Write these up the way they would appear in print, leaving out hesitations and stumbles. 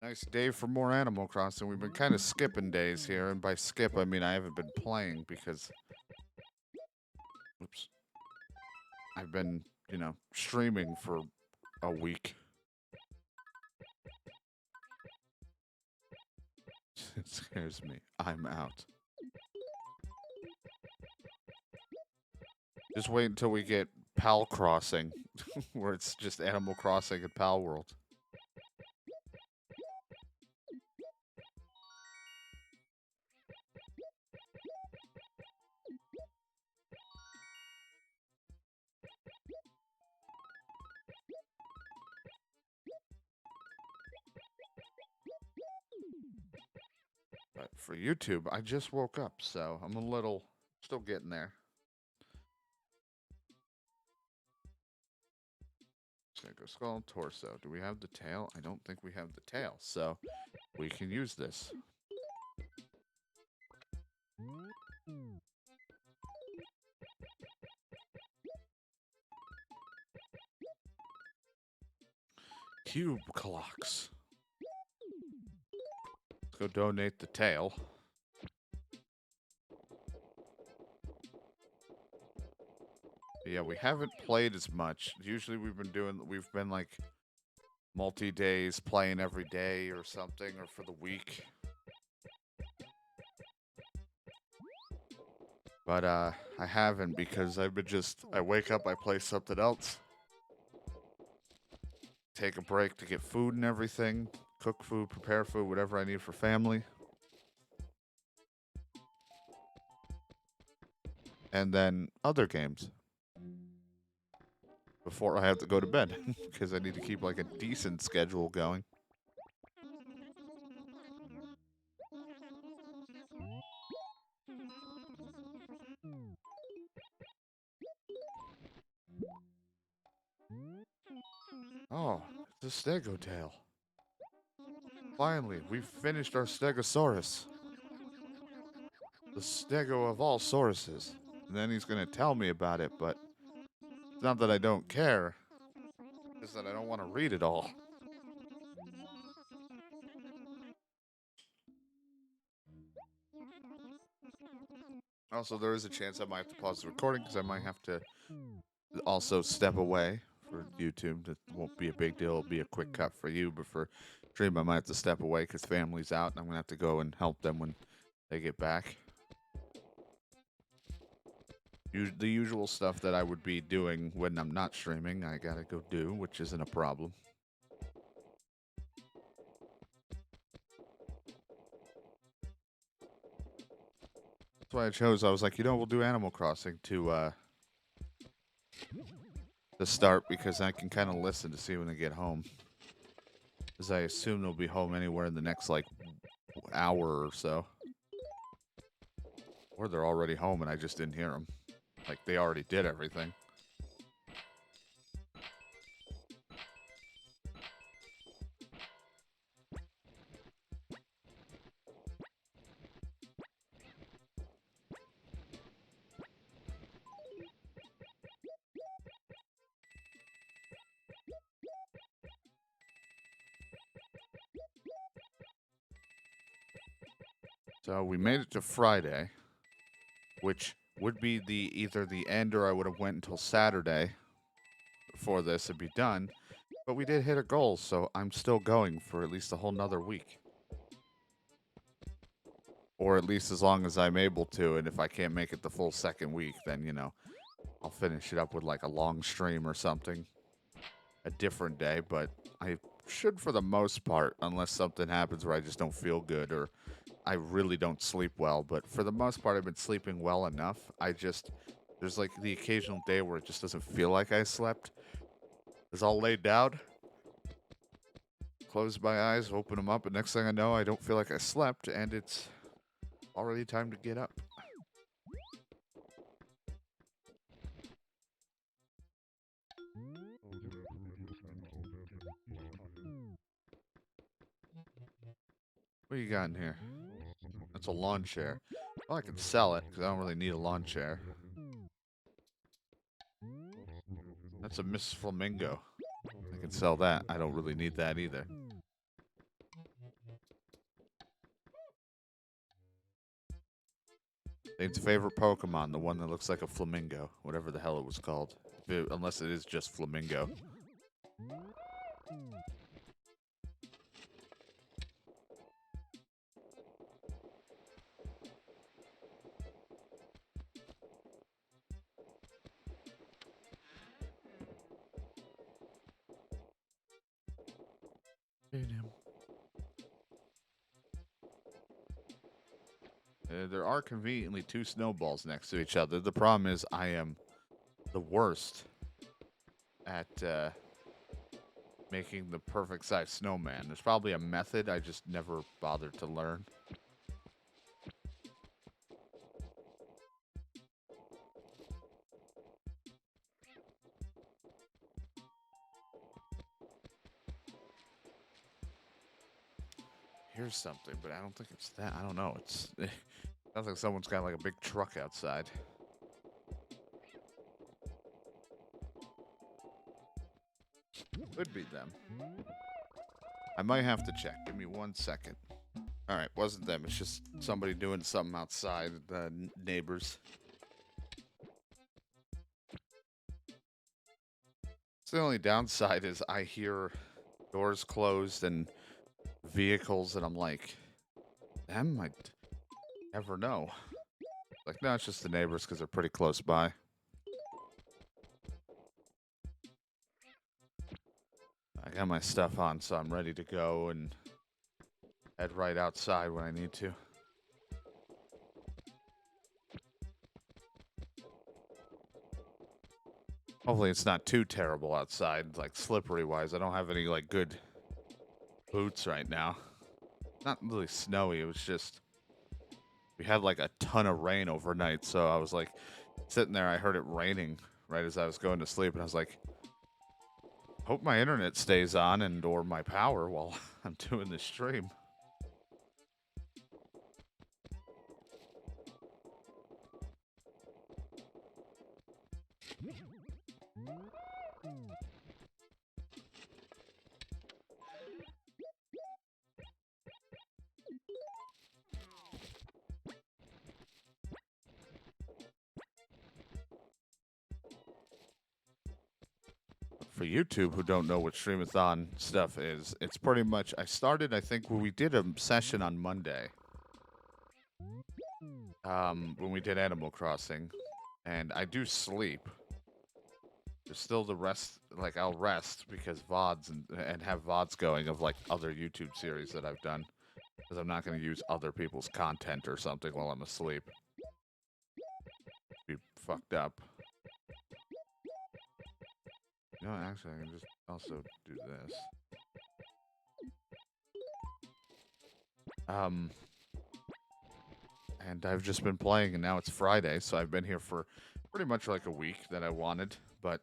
Nice day for more Animal Crossing. We've been kind of skipping days here, and by skip I mean I haven't been playing because, oops, I've been, streaming for a week. It scares me. I'm out. Just wait until we get Pal Crossing, where it's just Animal Crossing and Pal World. But for YouTube, I just woke up, so I'm still getting there. Go skull, torso. Do we have the tail? I don't think we have the tail, so we can use this. Cube clocks. Let's go donate the tail. But yeah, we haven't played as much. Usually we've been like multi-days playing every day or something, or for the week. But I haven't because I wake up, I play something else. Take a break to get food and everything. Cook food, prepare food, whatever I need for family. And then other games. Before I have to go to bed. Because I need to keep like a decent schedule going. Oh, it's a stego tail. Finally, we've finished our stegosaurus. The stego of all sauruses. And then he's going to tell me about it, but it's not that I don't care. It's that I don't want to read it all. Also, there is a chance I might have to pause the recording because I might have to also step away for YouTube. It won't be a big deal. It'll be a quick cut for you, but for stream, I might have to step away because family's out and I'm going to have to go and help them when they get back. The usual stuff that I would be doing when I'm not streaming, I gotta go do, which isn't a problem. That's why I was like, we'll do Animal Crossing to start because I can kind of listen to see when they get home. Because I assume they'll be home anywhere in the next, like, hour or so. Or they're already home and I just didn't hear them. Like, they already did everything. So we made it to Friday, which would be either the end or I would have went until Saturday for this to be done. But we did hit a goal, so I'm still going for at least a whole nother week. Or at least as long as I'm able to, and if I can't make it the full second week, then, I'll finish it up with like a long stream or something. A different day, but I should for the most part, unless something happens where I just don't feel good or I really don't sleep well. But for the most part, I've been sleeping well enough. There's like the occasional day where it just doesn't feel like I slept. It's all laid down. Close my eyes, open them up, and next thing I know, I don't feel like I slept, and it's already time to get up. What you got in here? That's a lawn chair. Well, I can sell it, because I don't really need a lawn chair. That's a Miss Flamingo. I can sell that. I don't really need that either. Its favorite Pokemon, the one that looks like a flamingo, whatever the hell it was called. Unless it is just flamingo. There are conveniently two snowballs next to each other. The problem is I am the worst at making the perfect size snowman. There's probably a method I just never bothered to learn. Here's something, but I don't think it's that. I don't know. It's sounds like someone's got like a big truck outside. Could be them. I might have to check. Give me 1 second. All right, wasn't them. It's just somebody doing something outside. The neighbors. So the only downside is I hear doors closed and vehicles, and I'm like, them? I never know. Like, no, it's just the neighbors because they're pretty close by. I got my stuff on, so I'm ready to go and head right outside when I need to. Hopefully it's not too terrible outside, like slippery-wise. I don't have any, like, good boots right now. Not really snowy, it was just... We had, like, a ton of rain overnight, so I was, like, sitting there, I heard it raining right as I was going to sleep, and I was like, hope my internet stays on and or my power while I'm doing this stream. For YouTube who don't know what Streamathon stuff is, it's pretty much, I started, I think, when we did a session on Monday. When we did Animal Crossing. And I do sleep. There's still the rest, like, I'll rest because VODs and have VODs going of, like, other YouTube series that I've done. Because I'm not going to use other people's content or something while I'm asleep. Be fucked up. No, actually, I can just also do this. And I've just been playing, and now it's Friday, so I've been here for pretty much like a week that I wanted, but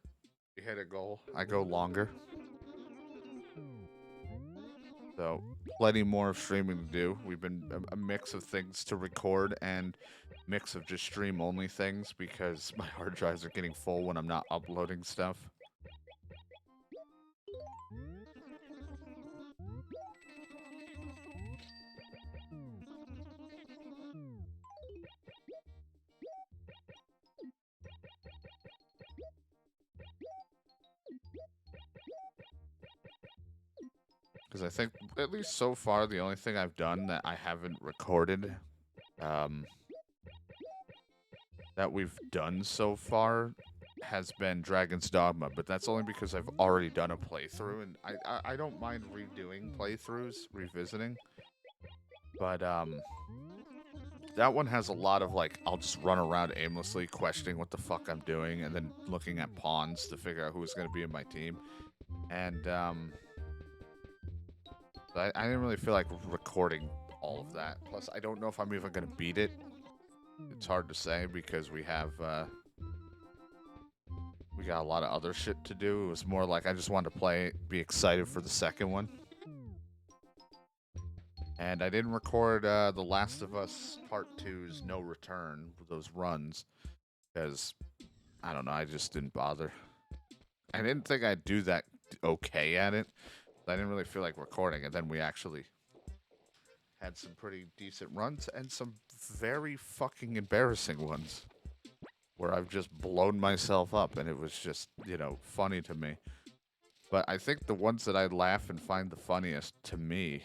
we hit a goal. I go longer. So, plenty more of streaming to do. We've been a mix of things to record and mix of just stream-only things because my hard drives are getting full when I'm not uploading stuff. Because I think, at least so far, the only thing I've done that I haven't recorded, that we've done so far has been Dragon's Dogma, but that's only because I've already done a playthrough, and I don't mind redoing playthroughs, revisiting. But, that one has a lot of, like, I'll just run around aimlessly questioning what the fuck I'm doing, and then looking at pawns to figure out who's going to be in my team. And, I didn't really feel like recording all of that. Plus, I don't know if I'm even going to beat it. It's hard to say because we have, we got a lot of other shit to do. It was more like I just wanted to play, be excited for the second one. And I didn't record The Last of Us Part 2's No Return, those runs, because, I don't know, I just didn't bother. I didn't think I'd do that okay at it. I didn't really feel like recording it. Then we actually Had some pretty decent runs and some very fucking embarrassing ones where I've just blown myself up and it was just, funny to me. But I think the ones that I laugh and find the funniest to me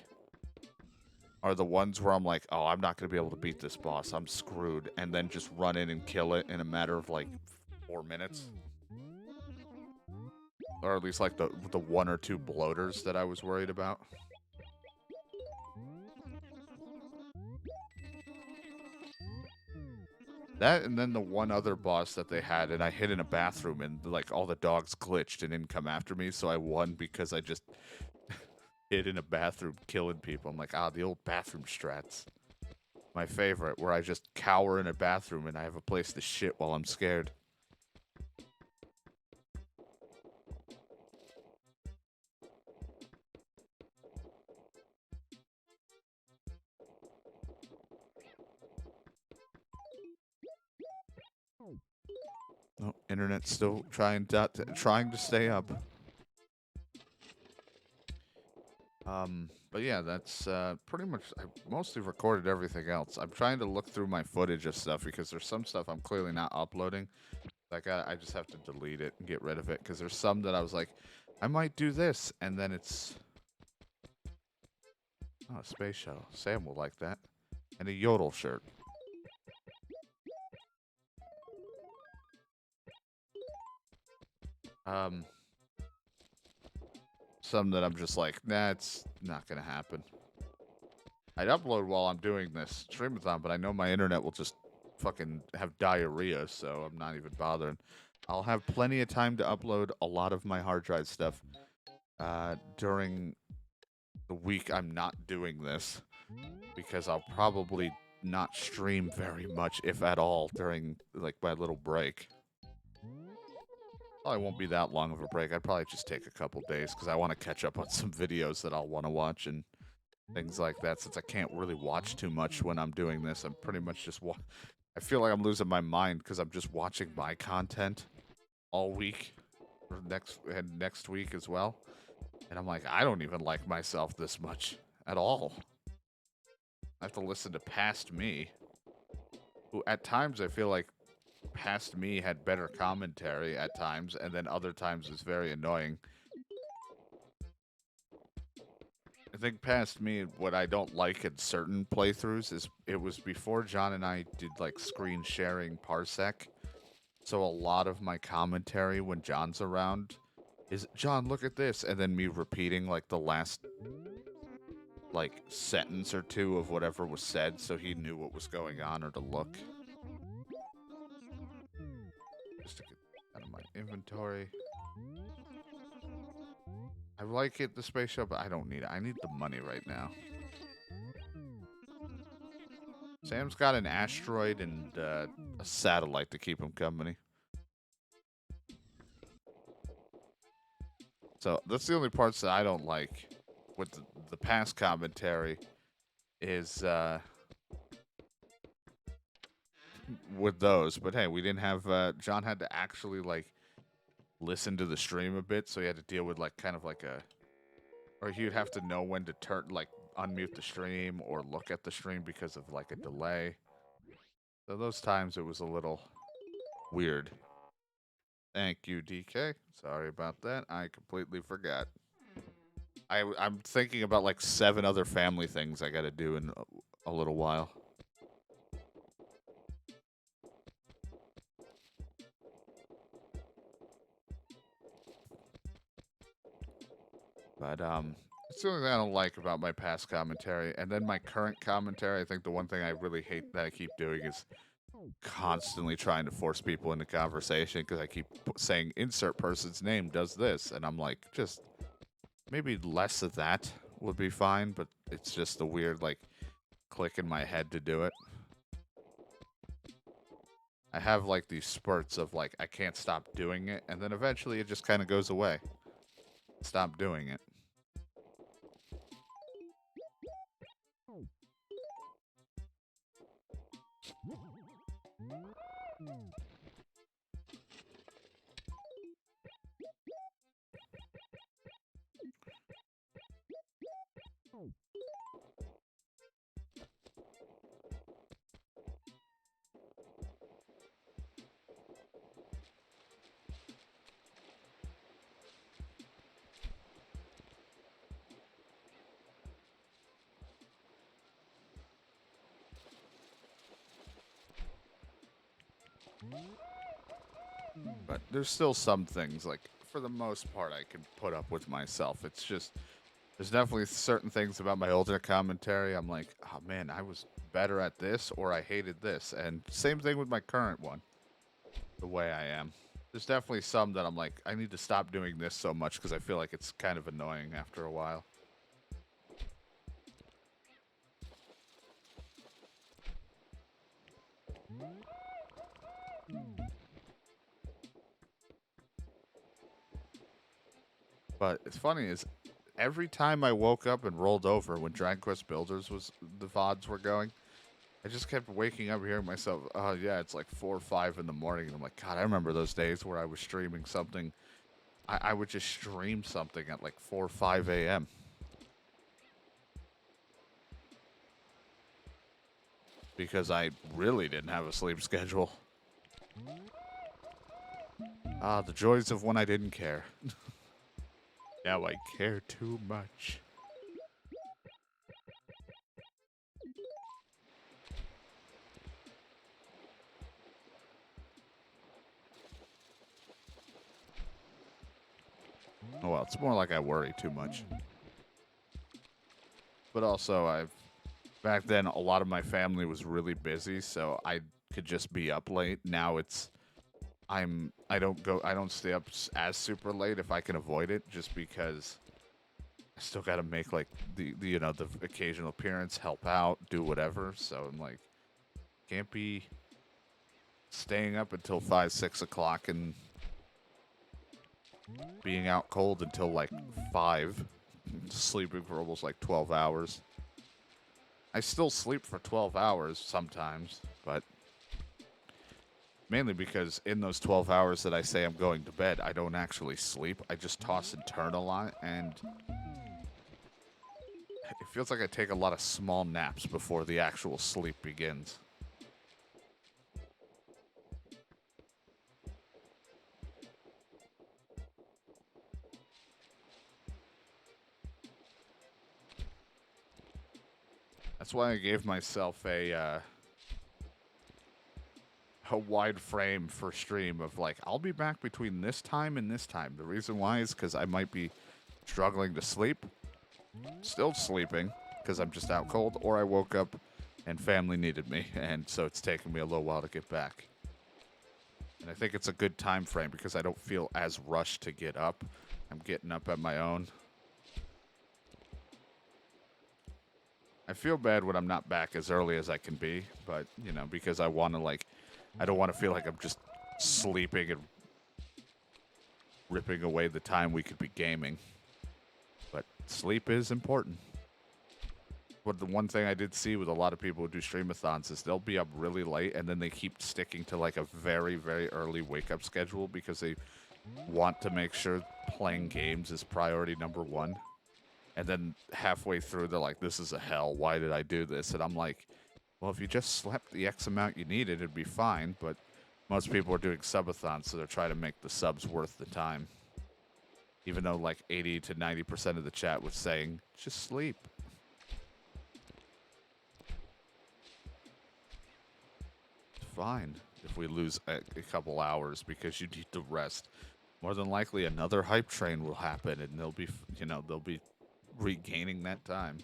are the ones where I'm like, oh, I'm not going to be able to beat this boss. I'm screwed. And then just run in and kill it in a matter of like 4 minutes. Or at least like the one or two bloaters that I was worried about. That and then the one other boss that they had, and I hid in a bathroom, and like all the dogs glitched and didn't come after me, so I won because I just hid in a bathroom killing people. I'm like, the old bathroom strats. My favorite, where I just cower in a bathroom and I have a place to shit while I'm scared. Oh, internet's still trying to stay up. But yeah, that's pretty much. I mostly recorded everything else. I'm trying to look through my footage of stuff because there's some stuff I'm clearly not uploading. Like I just have to delete it and get rid of it because there's some that I was like, I might do this, and then it's a space shuttle. Sam will like that, and a yodel shirt. Some that I'm just like, nah, it's not gonna happen. I'd upload while I'm doing this streamathon, but I know my internet will just fucking have diarrhea, so I'm not even bothering. I'll have plenty of time to upload a lot of my hard drive stuff during the week I'm not doing this, because I'll probably not stream very much, if at all, during like my little break. Probably won't be that long of a break. I'd probably just take a couple days because I want to catch up on some videos that I'll want to watch and things like that, since I can't really watch too much when I'm doing this. I'm pretty much just I feel like I'm losing my mind because I'm just watching my content all week or next week as well. And I'm like, I don't even like myself this much at all. I have to listen to past me, who at times I feel like past me had better commentary at times, and then other times was very annoying. I think past me, what I don't like in certain playthroughs is it was before John and I did like screen sharing parsec. So a lot of my commentary when John's around is, John, look at this, and then me repeating like the last like sentence or two of whatever was said so he knew what was going on or to look. Just to get out of my inventory. I like it, the space shuttle, but I don't need it. I need the money right now. Sam's got an asteroid and a satellite to keep him company. So that's the only parts that I don't like with the past commentary is with those. But hey, we didn't have John had to actually like listen to the stream a bit, so he had to deal with like kind of like or he would have to know when to unmute the stream or look at the stream because of like a delay. So those times it was a little weird. Thank you, DK. Sorry about that. I completely forgot. I'm thinking about like 7 other family things I gotta do in a little while. But it's the only thing I don't like about my past commentary. And then my current commentary, I think the one thing I really hate that I keep doing is constantly trying to force people into conversation because I keep saying insert person's name does this, and I'm like, just maybe less of that would be fine, but it's just a weird like click in my head to do it. I have like these spurts of like I can't stop doing it, and then eventually it just kind of goes away. Stop doing it. But there's still some things, like, for the most part, I can put up with myself. It's just, there's definitely certain things about my older commentary. I'm like, oh man, I was better at this, or I hated this. And same thing with my current one, the way I am. There's definitely some that I'm like, I need to stop doing this so much because I feel like it's kind of annoying after a while. But it's funny is every time I woke up and rolled over when Dragon Quest Builders was the VODs were going, I just kept waking up hearing myself, oh yeah, it's like 4 or 5 in the morning. And I'm like, God, I remember those days where I was streaming something. I would just stream something at like 4 or 5 a.m. because I really didn't have a sleep schedule. Ah, the joys of when I didn't care. Now I care too much. Oh well, it's more like I worry too much. But also, back then a lot of my family was really busy, so I could just be up late. Now I don't stay up as super late if I can avoid it, just because I still got to make like the occasional appearance, help out, do whatever. So I'm like, can't be staying up until 5, 6 o'clock and being out cold until like 5, sleeping for almost like 12 hours. I still sleep for 12 hours sometimes, but mainly because in those 12 hours that I say I'm going to bed, I don't actually sleep. I just toss and turn a lot, and it feels like I take a lot of small naps before the actual sleep begins. That's why I gave myself a wide frame for stream of like, I'll be back between this time and this time. The reason why is because I might be struggling to sleep, still sleeping because I'm just out cold, or I woke up and family needed me, and so it's taken me a little while to get back. And I think it's a good time frame because I don't feel as rushed to get up. I'm getting up at my own. I feel bad when I'm not back as early as I can be, but, you know, because I want to, like, I don't want to feel like I'm just sleeping and ripping away the time we could be gaming. But sleep is important. But the one thing I did see with a lot of people who do streamathons is they'll be up really late and then they keep sticking to like a very, very early wake up schedule because they want to make sure playing games is priority number one. And then halfway through, they're like, this is a hell. Why did I do this? And I'm like, well, if you just slept the X amount you needed, it'd be fine. But most people are doing subathons, so they're trying to make the subs worth the time. Even though like 80 to 90% of the chat was saying, just sleep. It's fine if we lose a couple hours because you need to rest. More than likely, another hype train will happen, and they'll be regaining that time.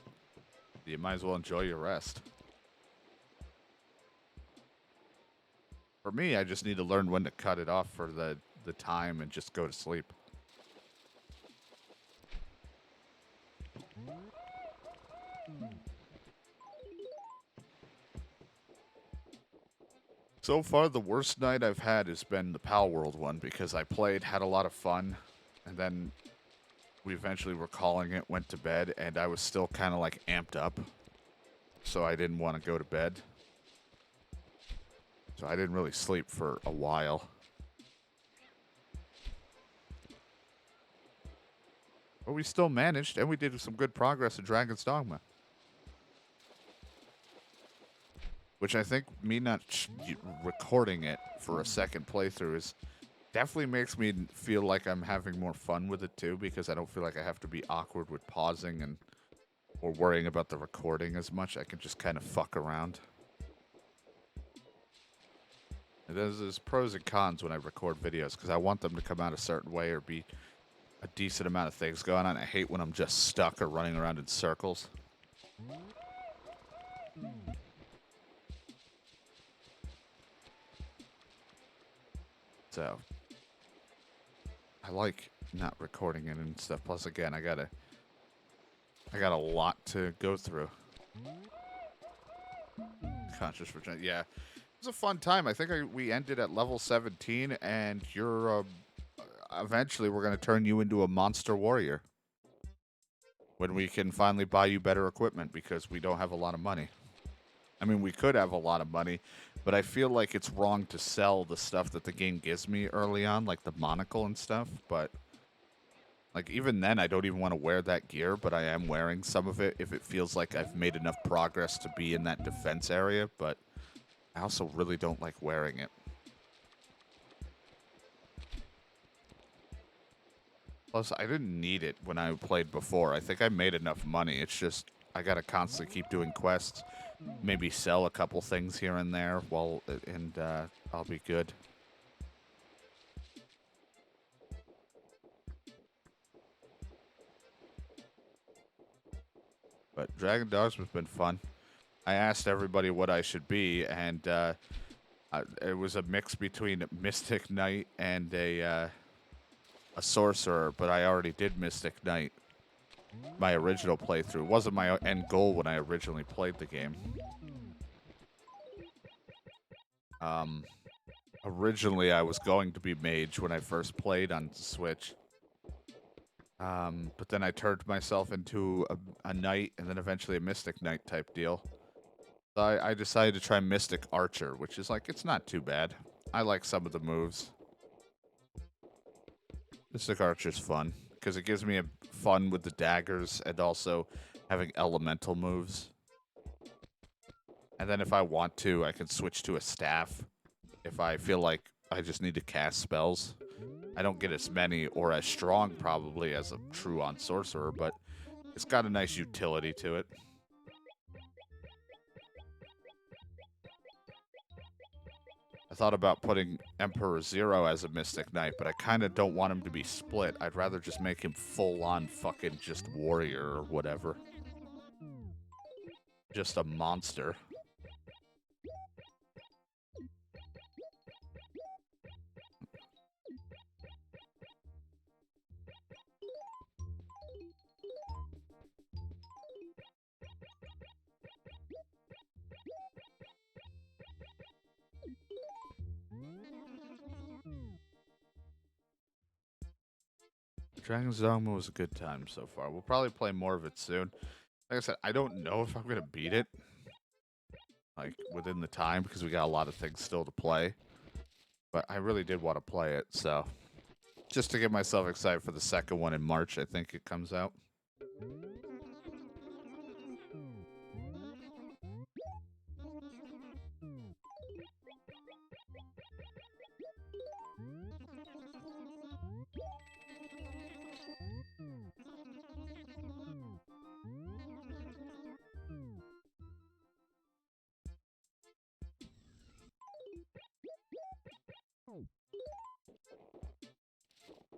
You might as well enjoy your rest. For me, I just need to learn when to cut it off for the time and just go to sleep. So far, the worst night I've had has been the Pal World one because I played, had a lot of fun, and then we eventually were calling it, went to bed, and I was still kind of like amped up. So I didn't want to go to bed. So I didn't really sleep for a while. But we still managed, and we did some good progress in Dragon's Dogma. Which I think me not recording it for a second playthrough is definitely makes me feel like I'm having more fun with it too, because I don't feel like I have to be awkward with pausing and or worrying about the recording as much. I can just kind of fuck around. There's pros and cons when I record videos because I want them to come out a certain way or be a decent amount of things going on. I hate when I'm just stuck or running around in circles. So I like not recording it and stuff. Plus, again, I got a lot to go through. Conscious Virginia. Yeah, it was a fun time. I think we ended at level 17, and you're eventually we're gonna turn you into a monster warrior when we can finally buy you better equipment because we don't have a lot of money. I mean, we could have a lot of money, but I feel like it's wrong to sell the stuff that the game gives me early on, like the monocle and stuff. But like even then, I don't even want to wear that gear, but I am wearing some of it if it feels like I've made enough progress to be in that defense area. But I also really don't like wearing it. Plus, I didn't need it when I played before. I think I made enough money. It's just I gotta constantly keep doing quests, maybe sell a couple things here and there, and I'll be good. But Dragon Dogs has been fun. I asked everybody what I should be, and it was a mix between Mystic Knight and a sorcerer. But I already did Mystic Knight. My original playthrough wasn't my end goal when I originally played the game. Originally, I was going to be mage when I first played on Switch. But then I turned myself into a knight and then eventually a mystic knight type deal. So I decided to try Mystic Archer, which is like, it's not too bad. I like some of the moves. Mystic Archer's fun because it gives me a fun with the daggers and also having elemental moves. And then if I want to, I can switch to a staff if I feel like I just need to cast spells. I don't get as many or as strong probably as a true-on sorcerer, but it's got a nice utility to it. I thought about putting Emperor Zero as a Mystic Knight, but I kind of don't want him to be split. I'd rather just make him full-on fucking just warrior or whatever. Just a monster. Dragon's Dogma was a good time so far. We'll probably play more of it soon. Like I said, I don't know if I'm going to beat it, like, within the time, because we got a lot of things still to play. But I really did want to play it, so... Just to get myself excited for the second one in March, I think it comes out.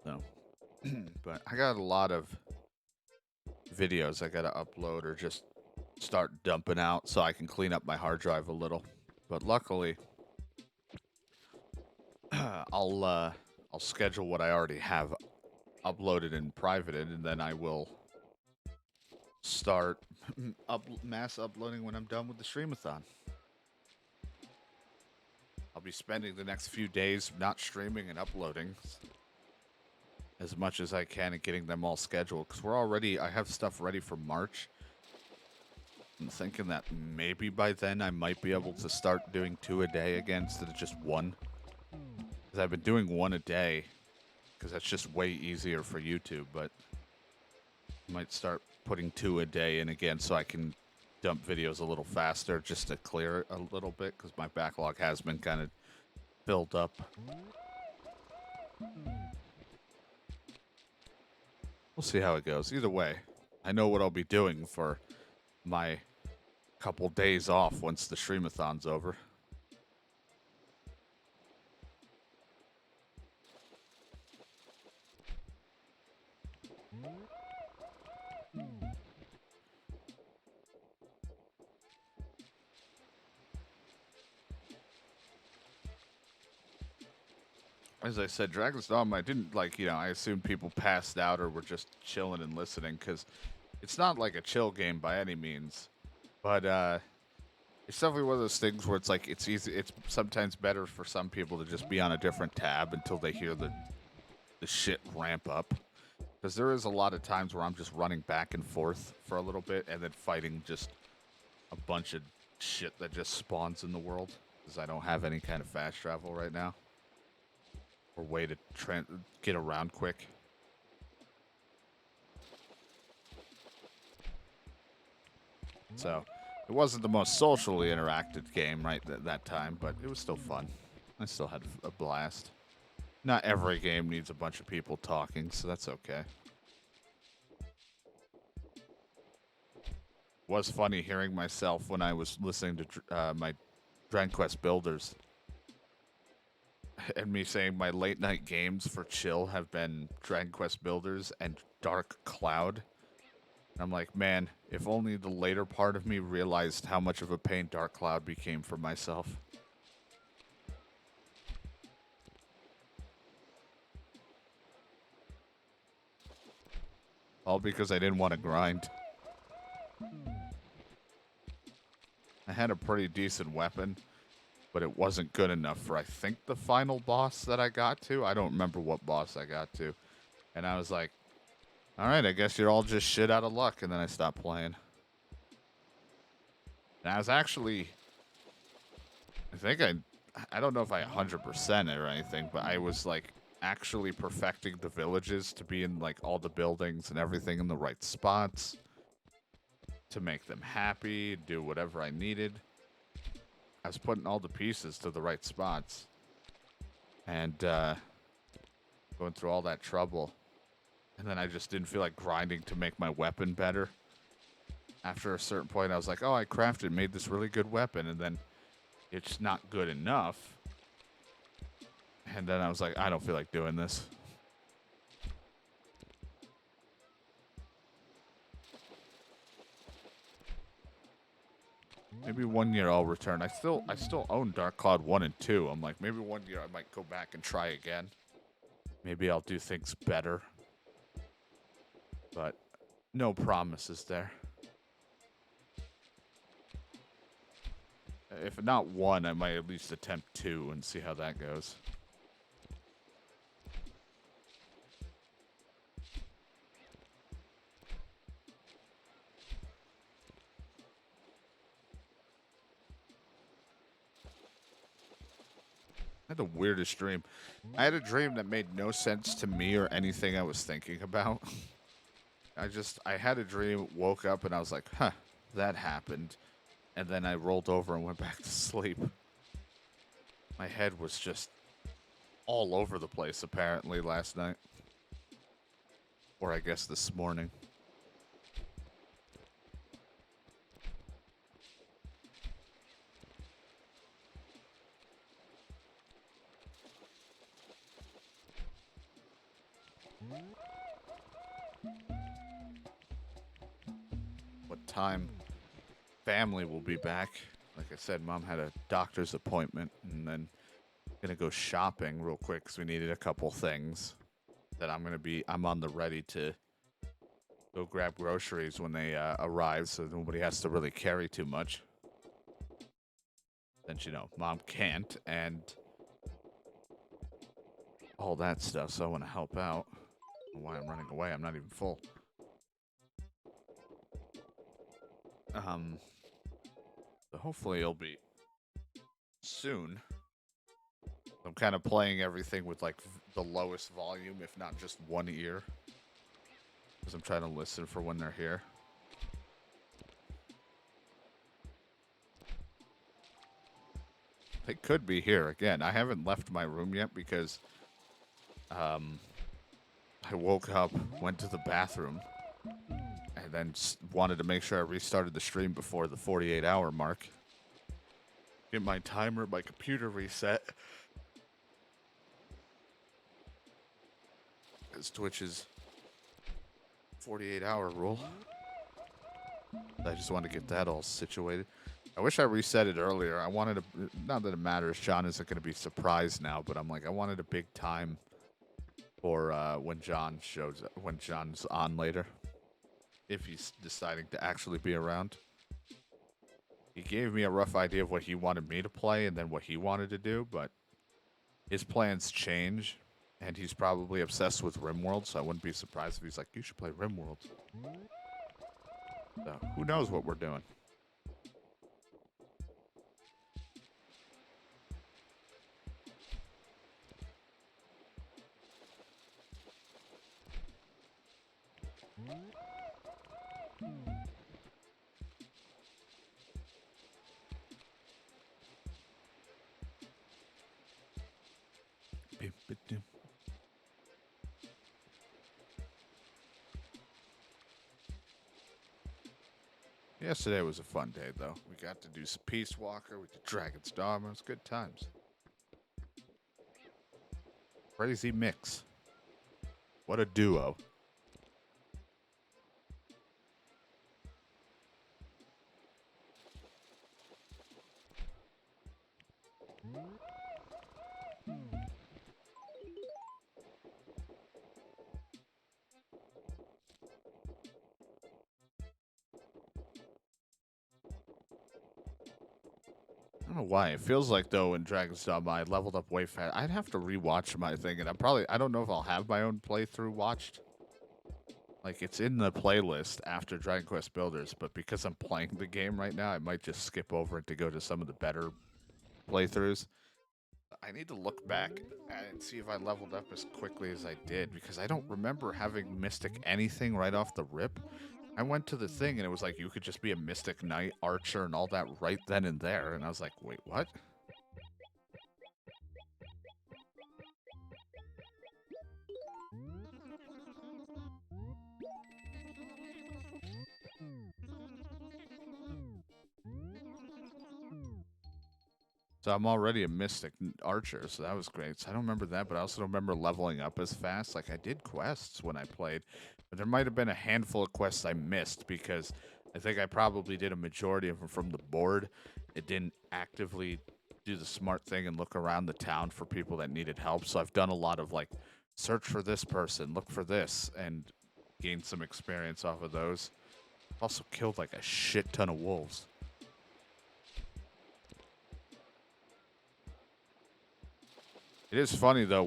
So, but I got a lot of videos I gotta upload or just start dumping out so I can clean up my hard drive a little. But luckily, I'll schedule what I already have uploaded and privated, and then I will start mass uploading when I'm done with the streamathon. I'll be spending the next few days not streaming and uploading as much as I can and getting them all scheduled, because I have stuff ready for March. I'm thinking that maybe by then I might be able to start doing 2 a day again instead of just 1. Because I've been doing 1 a day, because that's just way easier for YouTube, but I might start putting 2 a day in again so I can dump videos a little faster just to clear it a little bit, because my backlog has been kind of filled up. We'll see how it goes. Either way, I know what I'll be doing for my couple days off once the streamathon's over. As I said, Dragon's Dogma, I didn't like, I assumed people passed out or were just chilling and listening because it's not like a chill game by any means. But it's definitely one of those things where it's like it's easy. It's sometimes better for some people to just be on a different tab until they hear the shit ramp up. Because there is a lot of times where I'm just running back and forth for a little bit and then fighting just a bunch of shit that just spawns in the world. Because I don't have any kind of fast travel right now. Or way to get around quick. So, it wasn't the most socially interactive game right that time, but it was still fun. I still had a blast. Not every game needs a bunch of people talking, so that's okay. It was funny hearing myself when I was listening to my Dragon Quest Builders. And me saying my late night games for chill have been Dragon Quest Builders and Dark Cloud. I'm like, man, if only the later part of me realized how much of a pain Dark Cloud became for myself. All because I didn't want to grind. I had a pretty decent weapon, but it wasn't good enough for, I think, the final boss that I got to. I don't remember what boss I got to. And I was like, all right, I guess you're all just shit out of luck. And then I stopped playing. And I was actually, I don't know if I 100% it or anything, but I was like actually perfecting the villages to be in like all the buildings and everything in the right spots to make them happy, do whatever I needed. I was putting all the pieces to the right spots and going through all that trouble. And then I just didn't feel like grinding to make my weapon better. After a certain point, I was like, oh, I crafted, made this really good weapon, and then it's not good enough. And then I was like, I don't feel like doing this. Maybe 1 year I'll return. I still own Dark Cloud 1 and 2. I'm like, maybe 1 year I might go back and try again. Maybe I'll do things better. But no promises there. If not 1, I might at least attempt 2 and see how that goes. I had the weirdest dream. I had a dream that made no sense to me or anything I was thinking about. I had a dream, woke up, and I was like, huh, that happened. And then I rolled over and went back to sleep. My head was just all over the place, apparently, last night. Or I guess this morning. What time family will be back. Like I said, Mom had a doctor's appointment, and then gonna go shopping real quick because we needed a couple things that I'm on the ready to go grab groceries when they arrive, so nobody has to really carry too much. Since, Mom can't, and all that stuff, so I want to help out. I don't know why I'm running away? I'm not even full. So hopefully it'll be soon. I'm kind of playing everything with like the lowest volume, if not just one ear, because I'm trying to listen for when they're here. They could be here again. I haven't left my room yet because I woke up, went to the bathroom, and then wanted to make sure I restarted the stream before the 48-hour mark. Get my timer, my computer reset. It's Twitch's 48-hour rule. I just want to get that all situated. I wish I reset it earlier. I wanted to, not that it matters. John isn't going to be surprised now, but I'm like, I wanted a big time for when John shows up, when John's on later, if he's deciding to actually be around. He gave me a rough idea of what he wanted me to play and then what he wanted to do, but his plans change, and he's probably obsessed with RimWorld, so I wouldn't be surprised if he's like, you should play RimWorld. So, who knows what we're doing. Yesterday was a fun day, though. We got to do some Peace Walker, we did Dragon's Dogma. It was good times. Crazy mix. What a duo. I don't know why. It feels like, though, in Dragon's Dogma, I leveled up way fast. I'd have to rewatch my thing, and I don't know if I'll have my own playthrough watched. Like, it's in the playlist after Dragon Quest Builders, but because I'm playing the game right now, I might just skip over it to go to some of the better playthroughs. I need to look back and see if I leveled up as quickly as I did, because I don't remember having Mystic anything right off the rip. I went to the thing, and it was like, you could just be a Mystic Knight, Archer, and all that right then and there, and I was like, wait, what? So I'm already a Mystic Archer, so that was great. So I don't remember that, but I also don't remember leveling up as fast. Like, I did quests when I played, but there might have been a handful of quests I missed because I think I probably did a majority of them from the board. It didn't actively do the smart thing and look around the town for people that needed help. So I've done a lot of, like, search for this person, look for this, and gained some experience off of those. Also killed, like, a shit ton of wolves. It is funny though,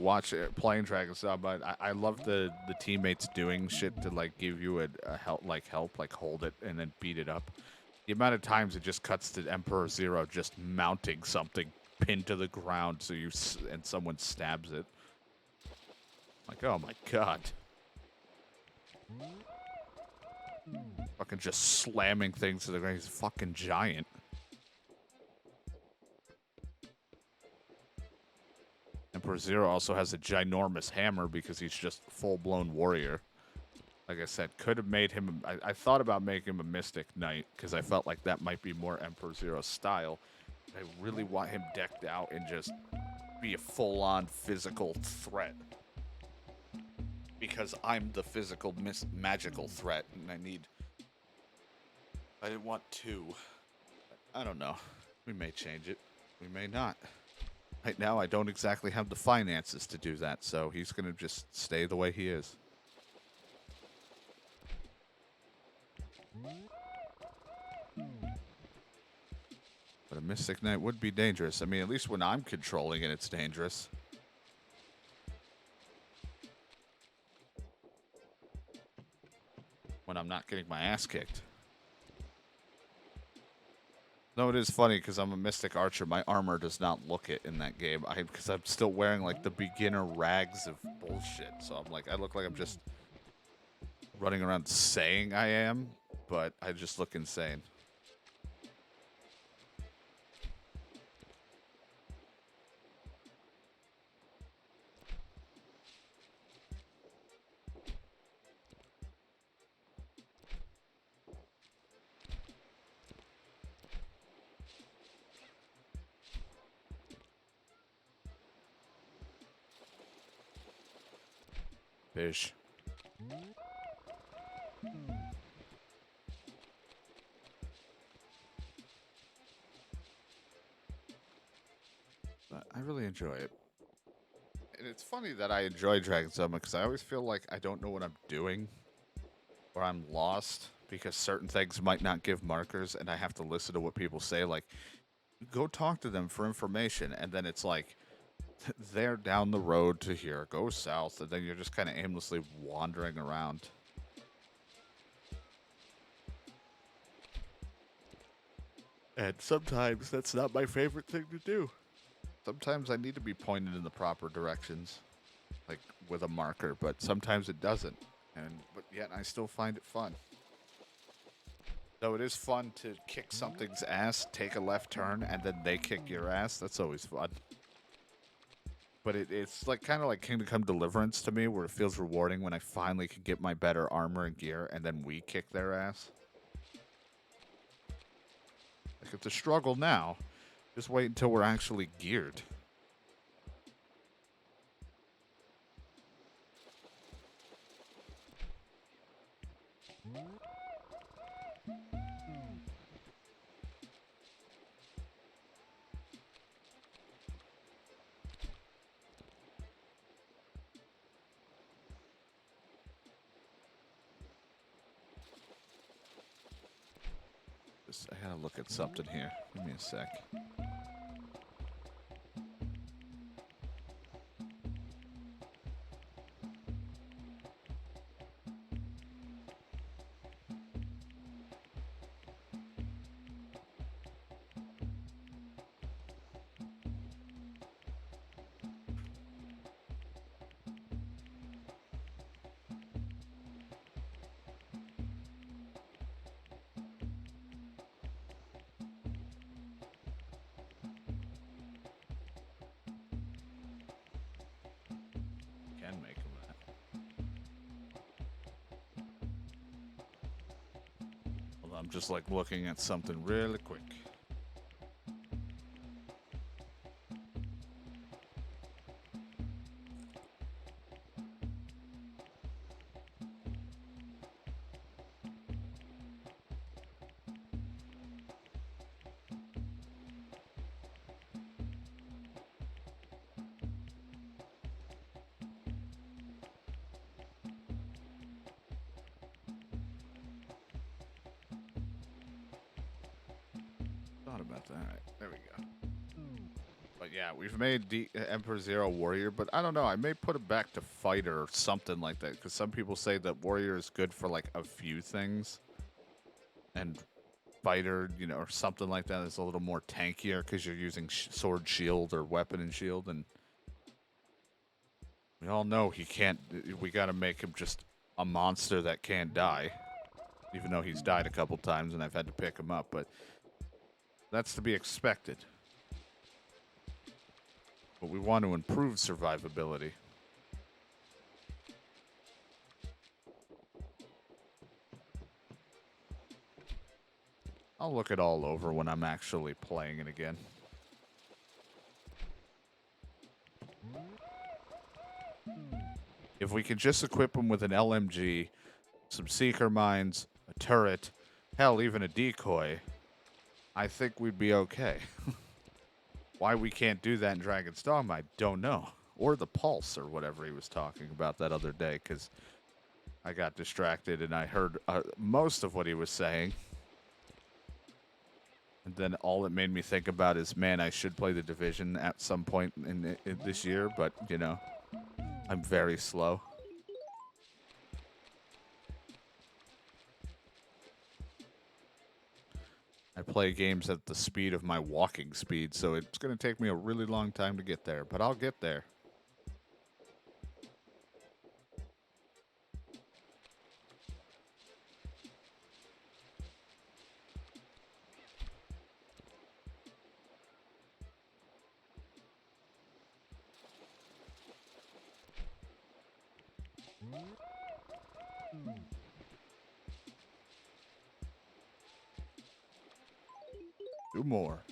playing Dragon's Dogma. But I love the teammates doing shit to like give you a help, like hold it and then beat it up. The amount of times it just cuts to Emperor Zero just mounting something pinned to the ground, so and someone stabs it. Like, oh my god, fucking just slamming things to the ground. He's fucking giant. Emperor Zero also has a ginormous hammer because he's just full-blown warrior. Like I said, could have made him... I thought about making him a Mystic Knight because I felt like that might be more Emperor Zero's style. I really want him decked out and just be a full-on physical threat. Because I'm the physical magical threat, and I didn't want two. I don't know. We may change it. We may not. Right now, I don't exactly have the finances to do that, so he's going to just stay the way he is. But a Mystic Knight would be dangerous. I mean, at least when I'm controlling it, it's dangerous. When I'm not getting my ass kicked. No, it is funny because I'm a Mystic Archer. My armor does not look it in that game. Because I'm still wearing like the beginner rags of bullshit. So I'm like, I look like I'm just running around saying I am, but I just look insane. Fish. But I really enjoy it. And it's funny that I enjoy Dragon's Dogma because I always feel like I don't know what I'm doing or I'm lost because certain things might not give markers and I have to listen to what people say. Like, go talk to them for information. And then it's like, they're down the road to here, go south. And then you're just kind of aimlessly wandering around. And sometimes that's not my favorite thing to do. Sometimes I need to be pointed in the proper directions, like with a marker, but sometimes it doesn't. But yet I still find it fun. Though it is fun to kick something's ass, take a left turn, and then they kick your ass. That's always fun. But it's like kind of like Kingdom Come Deliverance to me, where it feels rewarding when I finally can get my better armor and gear, and then we kick their ass. Like, it's a struggle now. Just wait until we're actually geared. I gotta look at something here. Give me a sec. Can make them that. Hold on, I'm just like looking at something really quick. Thought about that. All right, there we go. But yeah, we've made Emperor Zero Warrior, but I don't know. I may put it back to Fighter or something like that, because some people say that Warrior is good for like a few things, and Fighter, or something like that is a little more tankier because you're using sword shield or weapon and shield, and we all know he can't. We got to make him just a monster that can't die, even though he's died a couple times and I've had to pick him up, but that's to be expected. But we want to improve survivability. I'll look it all over when I'm actually playing it again. If we can just equip him with an LMG, some seeker mines, a turret, hell, even a decoy, I think we'd be okay. Why we can't do that in Dragon's Dogma, I don't know. Or the Pulse, or whatever he was talking about that other day, because I got distracted and I heard most of what he was saying. And then all it made me think about is, man, I should play the Division at some point in this year, but, I'm very slow. I play games at the speed of my walking speed, so it's going to take me a really long time to get there, but I'll get there. Two more.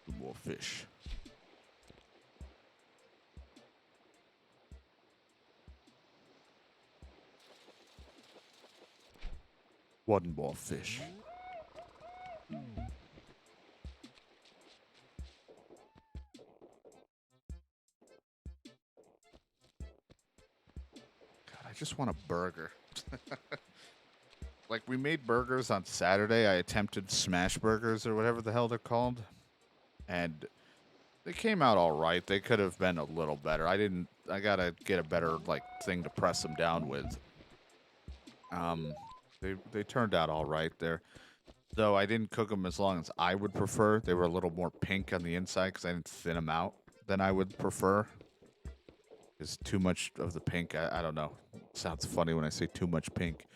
Two more fish. One more fish. I just want a burger. Like, we made burgers on Saturday. I attempted smash burgers or whatever the hell they're called. And they came out all right. They could have been a little better. I gotta get a better, like, thing to press them down with. They turned out all right there. Though I didn't cook them as long as I would prefer. They were a little more pink on the inside because I didn't thin them out than I would prefer. Because too much of the pink, I don't know. Sounds funny when I say too much pink.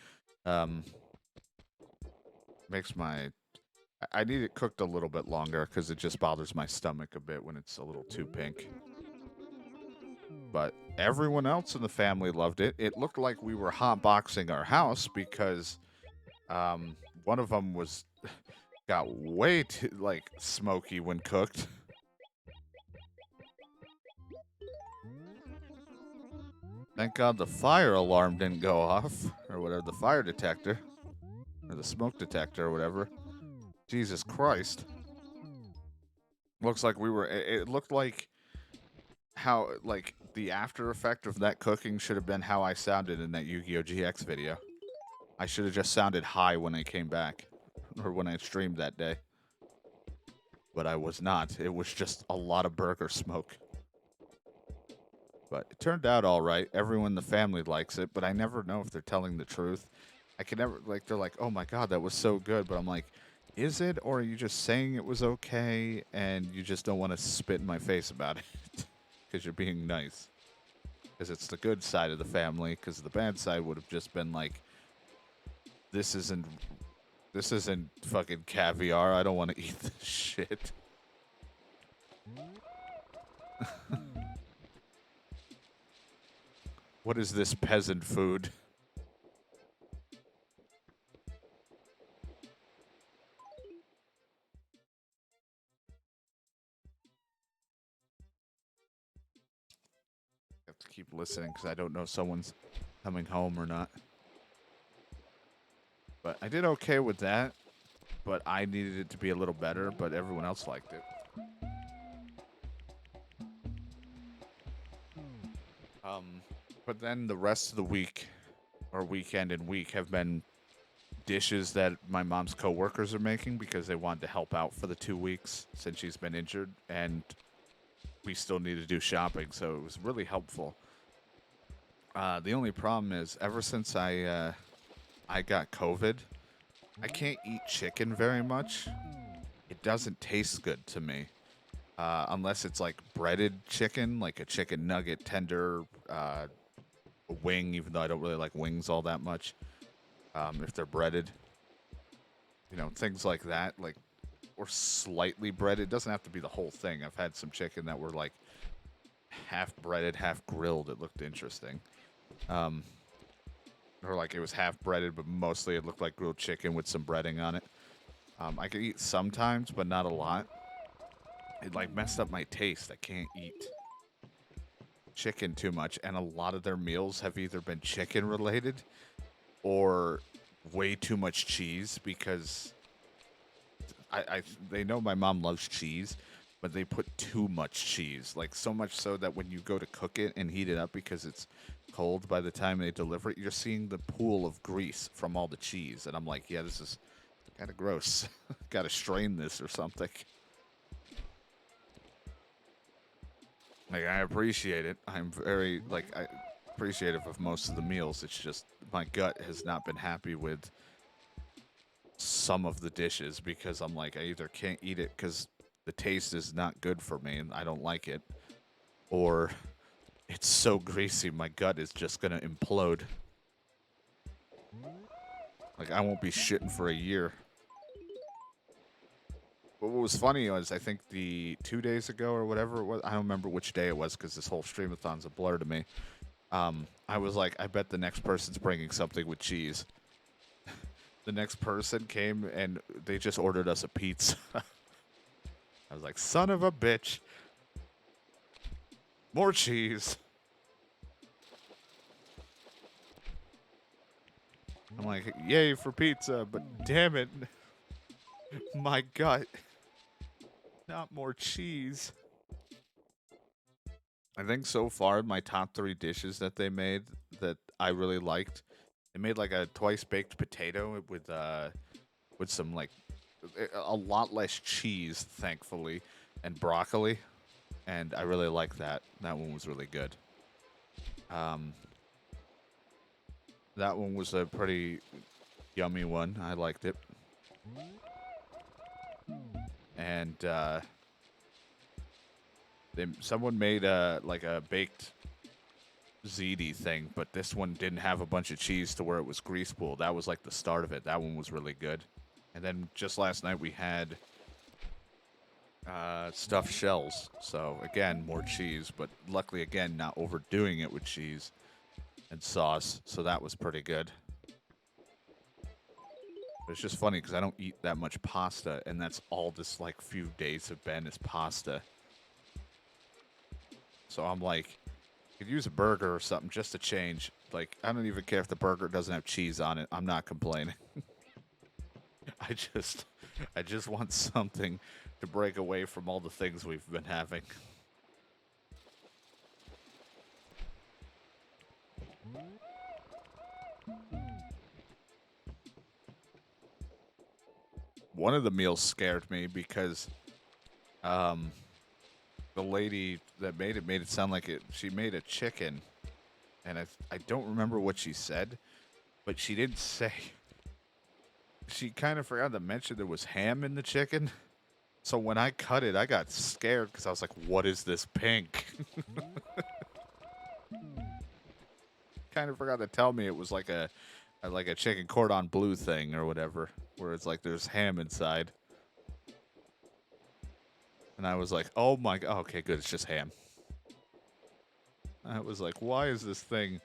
Makes my... I need it cooked a little bit longer because it just bothers my stomach a bit when it's a little too pink. But everyone else in the family loved it. It looked like we were hotboxing our house because one of them got way too, like, smoky when cooked. Thank God the fire alarm didn't go off, or whatever, the fire detector, or the smoke detector, or whatever. Jesus Christ. Looks like it looked like how, like, the after effect of that cooking should have been how I sounded in that Yu-Gi-Oh! GX video. I should have just sounded high when I came back, or when I streamed that day. But I was not. It was just a lot of burger smoke. But it turned out all right. Everyone in the family likes it, but I never know if they're telling the truth. I can never, like, they're like, oh my God, that was so good. But I'm like, is it? Or are you just saying it was okay and you just don't want to spit in my face about it? Because you're being nice. Because it's the good side of the family. Because the bad side would have just been like, this isn't fucking caviar. I don't want to eat this shit. What is this peasant food? I have to keep listening because I don't know if someone's coming home or not. But I did okay with that. But I needed it to be a little better, but everyone else liked it. But then the rest of the week, or weekend and week, have been dishes that my mom's coworkers are making because they wanted to help out for the 2 weeks since she's been injured, and we still need to do shopping, so it was really helpful. The only problem is, ever since I got COVID, I can't eat chicken very much. It doesn't taste good to me. Unless it's like breaded chicken, like a chicken nugget, tender, a wing, even though I don't really like wings all that much. If they're breaded, things like that, like, or slightly breaded. It doesn't have to be the whole thing. I've had some chicken that were like half breaded, half grilled. It looked interesting. Or like it was half breaded, but mostly it looked like grilled chicken with some breading on it. I could eat sometimes, but not a lot. It like messed up my taste. I can't eat chicken too much, and a lot of their meals have either been chicken related or way too much cheese because they know my mom loves cheese, but they put too much cheese, like so much so that when you go to cook it and heat it up because it's cold by the time they deliver it, you're seeing the pool of grease from all the cheese, and I'm like, yeah, this is kind of gross. Got to strain this or something. Like, I appreciate it. I'm very, like, appreciative of most of the meals. It's just my gut has not been happy with some of the dishes because I'm like, I either can't eat it because the taste is not good for me and I don't like it, or it's so greasy my gut is just going to implode. Like, I won't be shitting for a year. But what was funny was, I think the 2 days ago or whatever it was, I don't remember which day it was because this whole streamathon's a blur to me. I was like, I bet the next person's bringing something with cheese. The next person came and they just ordered us a pizza. I was like, son of a bitch. More cheese. I'm like, yay for pizza, but damn it. My gut. Not more cheese. I think so far my top 3 dishes that they made that I really liked. They made like a twice baked potato with some like a lot less cheese, thankfully, and broccoli, and I really like that. That one was really good. Um, that one was a pretty yummy one. I liked it, and someone made like a baked ziti thing, but this one didn't have a bunch of cheese to where it was grease pool. That was like the start of it. That one was really good. And then just last night we had stuffed shells. So again, more cheese, but luckily again not overdoing it with cheese and sauce. So that was pretty good. But it's just funny because I don't eat that much pasta, and that's all this like few days have been is pasta. So I'm like, could use a burger or something just to change. Like, I don't even care if the burger doesn't have cheese on it. I'm not complaining. I just want something to break away from all the things we've been having. One of the meals scared me because the lady that made it sound like she made a chicken, and I don't remember what she said, but she didn't say. She kind of forgot to mention there was ham in the chicken. So when I cut it, I got scared because I was like, what is this pink? Kind of forgot to tell me it was like a chicken cordon bleu thing or whatever, where it's like there's ham inside. And I was like, oh my god, okay, good, it's just ham. I was like, why is this thing,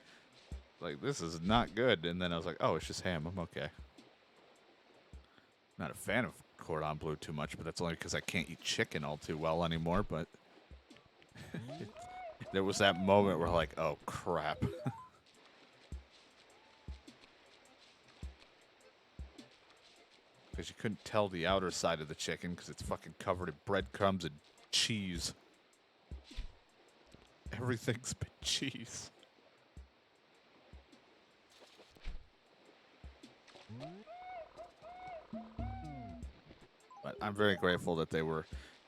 like, this is not good. And then I was like, oh, it's just ham, I'm okay. Not a fan of cordon bleu too much, but that's only because I can't eat chicken all too well anymore, but there was that moment where like, oh crap. Because you couldn't tell the outer side of the chicken because it's fucking covered in breadcrumbs and cheese. Everything's been cheese. But I'm very grateful that they were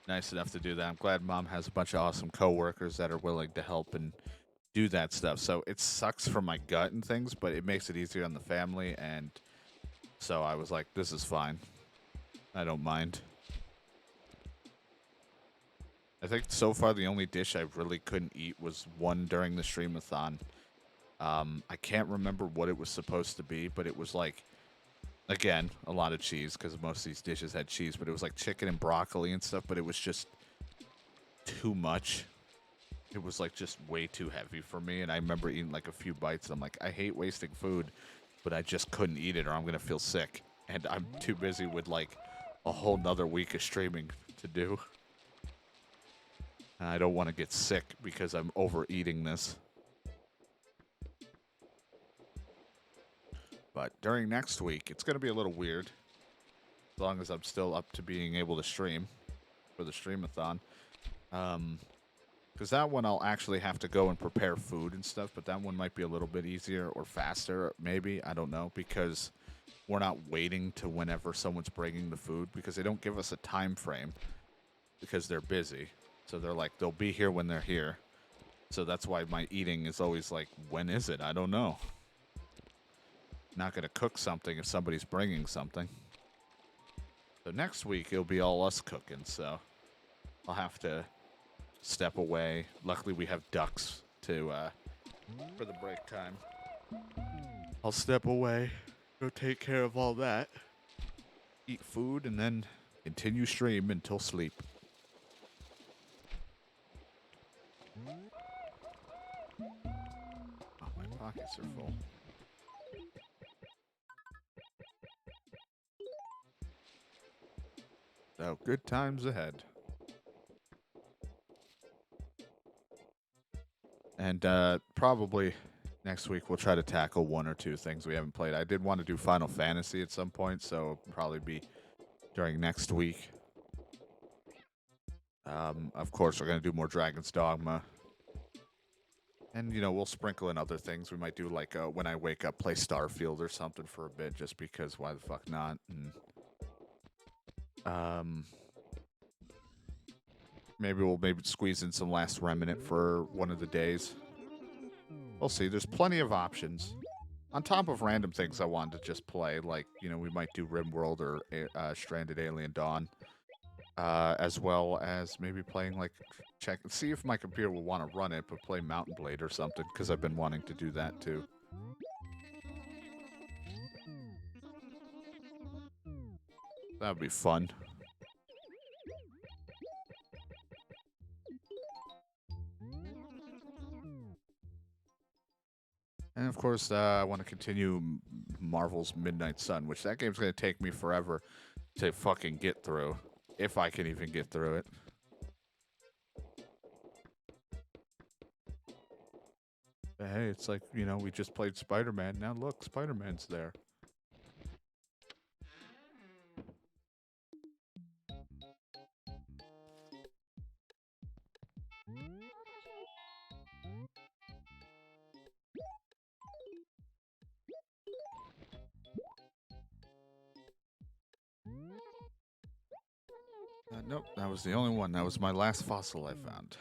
nice enough to do that. I'm glad Mom has a bunch of awesome coworkers that are willing to help and do that stuff. So it sucks for my gut and things, but it makes it easier on the family. And so I was like, this is fine. I don't mind. I think so far the only dish I really couldn't eat was one during the streamathon. I can't remember what it was supposed to be, but it was like, again, a lot of cheese because most of these dishes had cheese, but it was like chicken and broccoli and stuff, but it was just too much. It was like just way too heavy for me, and I remember eating like a few bites, and I'm like, I hate wasting food, but I just couldn't eat it or I'm going to feel sick. And I'm too busy with like a whole nother week of streaming to do. And I don't want to get sick because I'm overeating this. But during next week, it's going to be a little weird. As long as I'm still up to being able to stream for the streamathon. Because that one I'll actually have to go and prepare food and stuff. But that one might be a little bit easier or faster, maybe. I don't know. Because we're not waiting to whenever someone's bringing the food. Because they don't give us a time frame. Because they're busy. So they're like, they'll be here when they're here. So that's why my eating is always like, when is it? I don't know. Not going to cook something if somebody's bringing something. So next week, it'll be all us cooking, so I'll have to step away. Luckily, we have ducks to for the break time. I'll step away, go take care of all that, eat food, and then continue stream until sleep. Oh, my pockets are full. So, good times ahead. And probably next week we'll try to tackle one or two things we haven't played. I did want to do Final Fantasy at some point, so it'll probably be during next week. Of course, we're going to do more Dragon's Dogma. And, you know, we'll sprinkle in other things. We might do, like, when I wake up, play Starfield or something for a bit, just because why the fuck not? And, maybe we'll squeeze in some Last Remnant for one of the days. We'll see. There's plenty of options. On top of random things I wanted to just play, like, you know, we might do RimWorld or Stranded Alien Dawn, as well as maybe playing, like, see if my computer will want to run it, but play Mountain Blade or something, because I've been wanting to do that too. That would be fun. And of course, I want to continue Marvel's Midnight Sun, which that game's going to take me forever to fucking get through, if I can even get through it. But hey, it's like, you know, we just played Spider-Man. Now look, Spider-Man's there. Nope, that was the only one. That was my last fossil I found.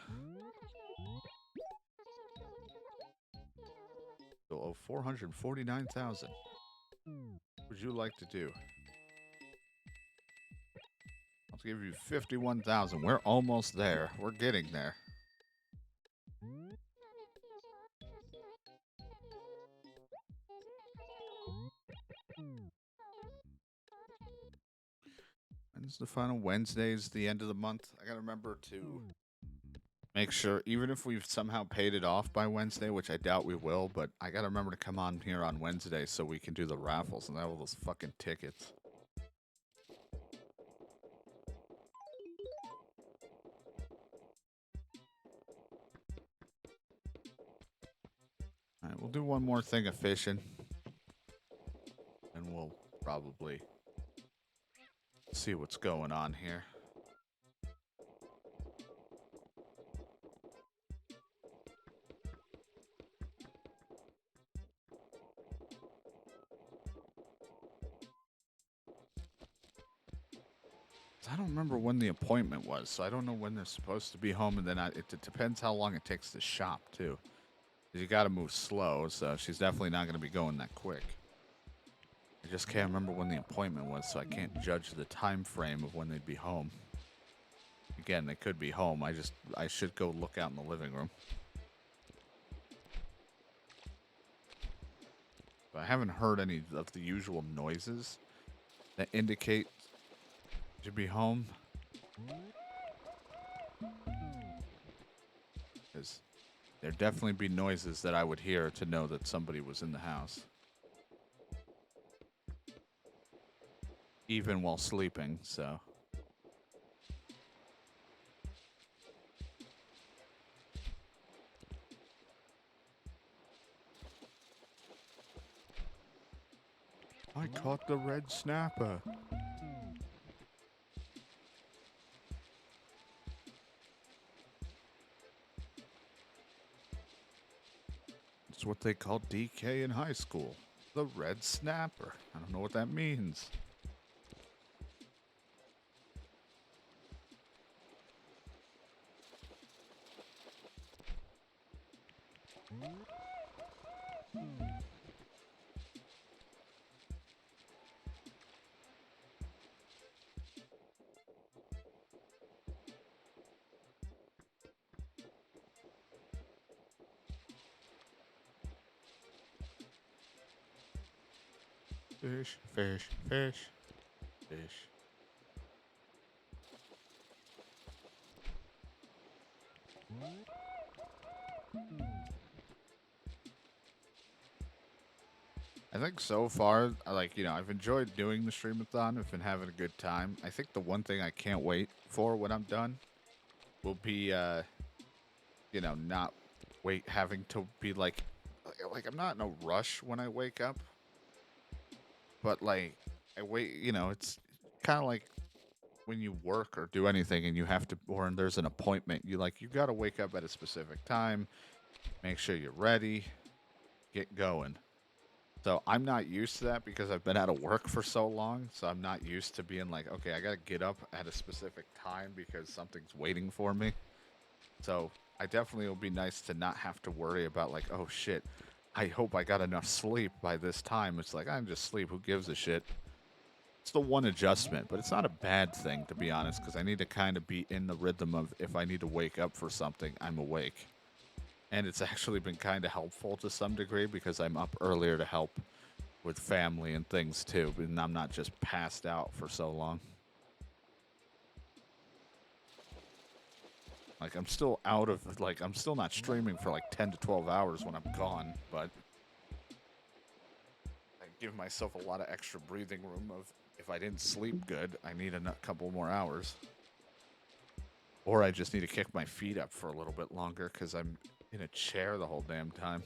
So, oh, 449,000. What would you like to do? I'll give you 51,000. We're almost there. We're getting there. When's the final Wednesday's the end of the month? I gotta remember to make sure, even if we've somehow paid it off by Wednesday, which I doubt we will, but I gotta remember to come on here on Wednesday so we can do the raffles and all those fucking tickets. Alright, we'll do one more thing of fishing. And we'll probably see what's going on here. I don't remember when the appointment was, so I don't know when they're supposed to be home, and then it depends how long it takes to shop, too. You gotta move slow, so she's definitely not gonna be going that quick. I just can't remember when the appointment was, so I can't judge the time frame of when they'd be home. Again, they could be home. I should go look out in the living room. But I haven't heard any of the usual noises that indicate to be home. Because there'd definitely be noises that I would hear to know that somebody was in the house. Even while sleeping, so. I caught the red snapper. It's what they called DK in high school. The red snapper. I don't know what that means. Fish, fish, fish, fish. I think so far, like, you know, I've enjoyed doing the streamathon. I've been having a good time. I think the one thing I can't wait for when I'm done will be, you know, not having to be like I'm not in a rush when I wake up, but like I wait, you know, it's kind of like when you work or do anything and you have to, or there's an appointment, you got to wake up at a specific time. Make sure you're ready. Get going. So I'm not used to that because I've been out of work for so long. So I'm not used to being like, okay, I got to get up at a specific time because something's waiting for me. So I definitely will be nice to not have to worry about like, oh shit, I hope I got enough sleep by this time. It's like, I'm just sleep. Who gives a shit? It's the one adjustment, but it's not a bad thing, to be honest, because I need to kind of be in the rhythm of if I need to wake up for something, I'm awake. And it's actually been kind of helpful to some degree because I'm up earlier to help with family and things too, and I'm not just passed out for so long. Like, I'm still out of, like, I'm still not streaming for like 10 to 12 hours when I'm gone, but I give myself a lot of extra breathing room of if I didn't sleep good, I need a couple more hours. Or I just need to kick my feet up for a little bit longer because I'm in a chair the whole damn time.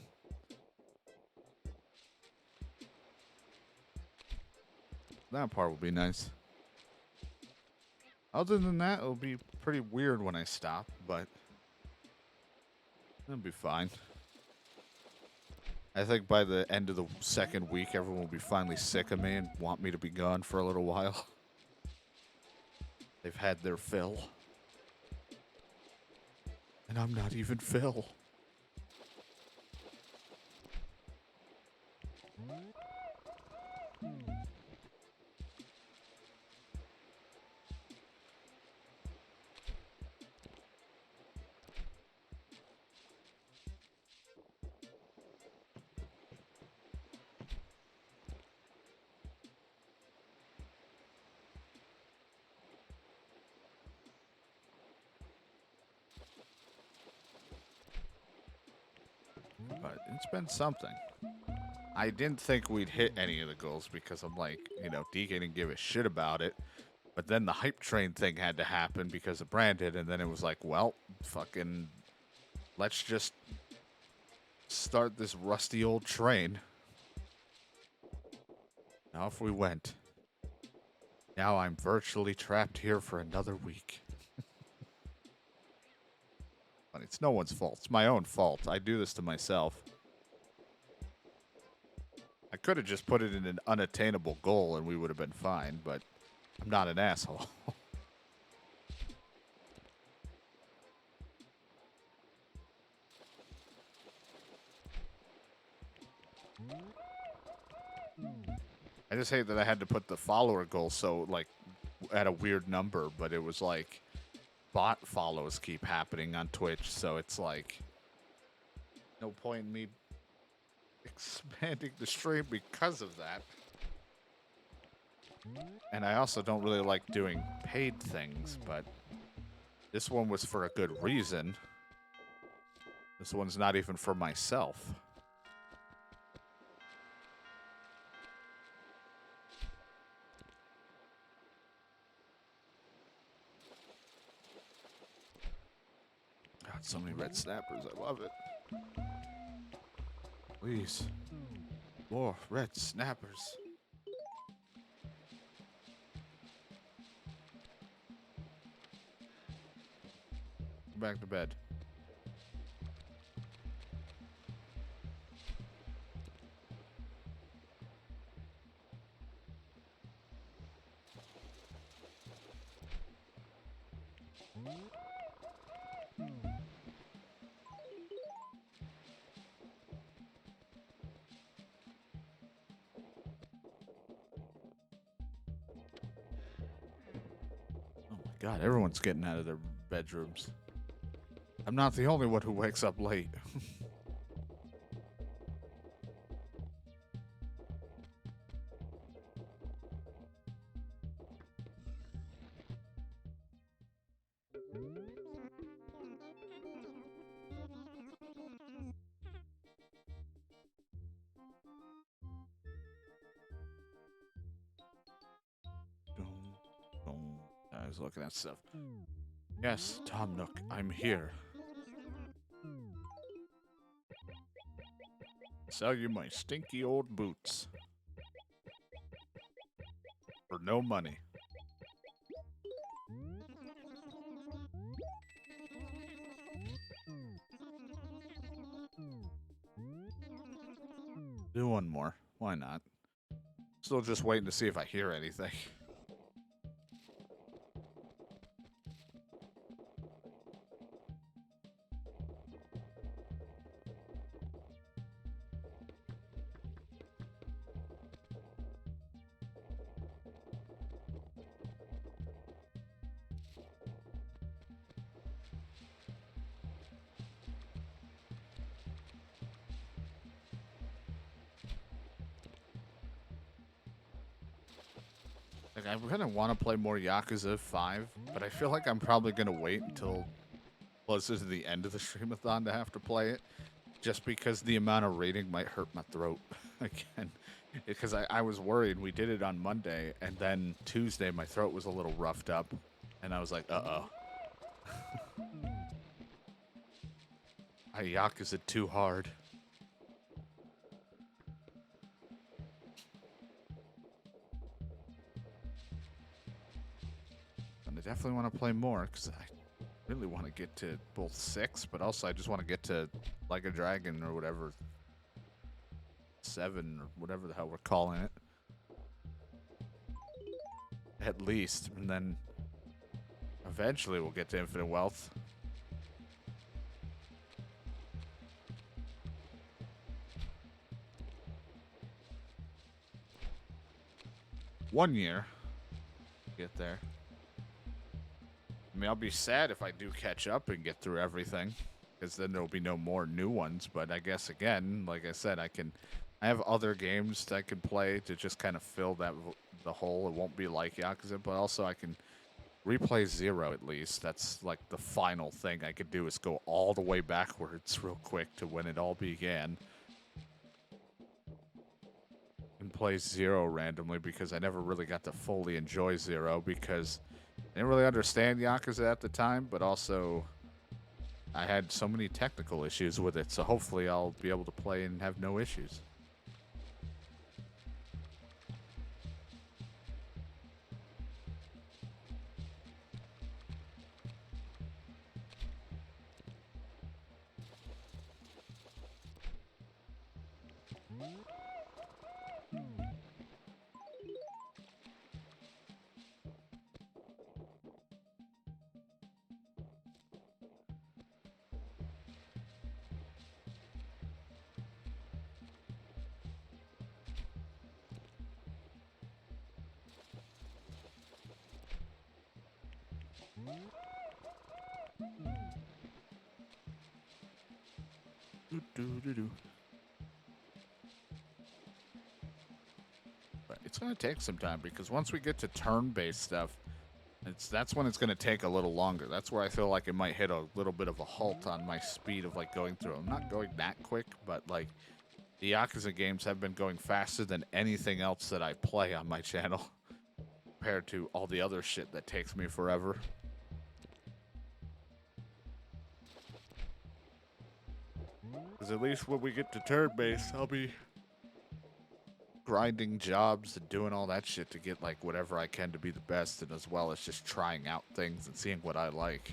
That part will be nice. Other than that, it'll be pretty weird when I stop, but it'll be fine. I think by the end of the second week, everyone will be finally sick of me and want me to be gone for a little while. They've had their fill. And I'm not even Phil. But it's been something. I didn't think we'd hit any of the goals because I'm like, you know, DK didn't give a shit about it. But then the hype train thing had to happen because of Brandon, and then it was like, well, fucking, let's just start this rusty old train. Now off we went. Now I'm virtually trapped here for another week. But it's no one's fault. It's my own fault. I do this to myself. I could have just put it in an unattainable goal and we would have been fine, but I'm not an asshole. I just hate that I had to put the follower goal so, like, at a weird number, but it was like bot follows keep happening on Twitch, so it's like no point in me expanding the stream because of that. And I also don't really like doing paid things, but this one was for a good reason. This one's not even for myself. God, so many red snappers. I love it. Please. More red snappers. Go back to bed. God, everyone's getting out of their bedrooms. I'm not the only one who wakes up late. I was looking at stuff. Yes, Tom Nook, I'm here. Sell you my stinky old boots. For no money. Do one more. Why not? Still just waiting to see if I hear anything. Like, I kind of want to play more Yakuza 5, but I feel like I'm probably going to wait until closer to the end of the streamathon to have to play it, just because the amount of rating might hurt my throat again. Because I was worried. We did it on Monday, and then Tuesday my throat was a little roughed up, and I was like, uh-oh. I Yakuza too hard. And I definitely want to play more, because I really want to get to both 6, but also I just want to get to Like a Dragon or whatever, 7 or whatever the hell we're calling it. At least, and then eventually we'll get to Infinite Wealth. One year, get there. I mean, I'll be sad if I do catch up and get through everything, because then there'll be no more new ones. But I guess, again, like I said, I have other games that I can play to just kind of fill the hole. It won't be like Yakuza, but also I can replay 0 at least. That's like the final thing I could do, is go all the way backwards real quick to when it all began. And play 0 randomly, because I never really got to fully enjoy 0, because I didn't really understand Yakuza at the time, but also I had so many technical issues with it, so hopefully I'll be able to play and have no issues. But it's going to take some time, because once we get to turn-based stuff, that's when it's going to take a little longer. That's where I feel like it might hit a little bit of a halt on my speed of like going through. I'm not going that quick, but like the Yakuza games have been going faster than anything else that I play on my channel compared to all the other shit that takes me forever. Because at least when we get to turn-based, I'll be grinding jobs and doing all that shit to get like whatever I can to be the best, and as well as just trying out things and seeing what I like.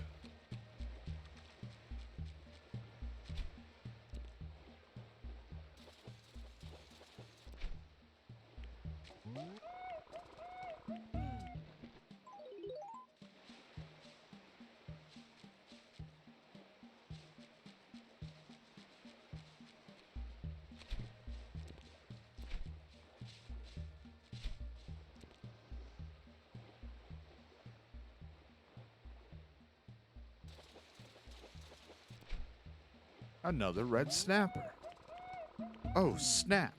Another red snapper. Oh, snap.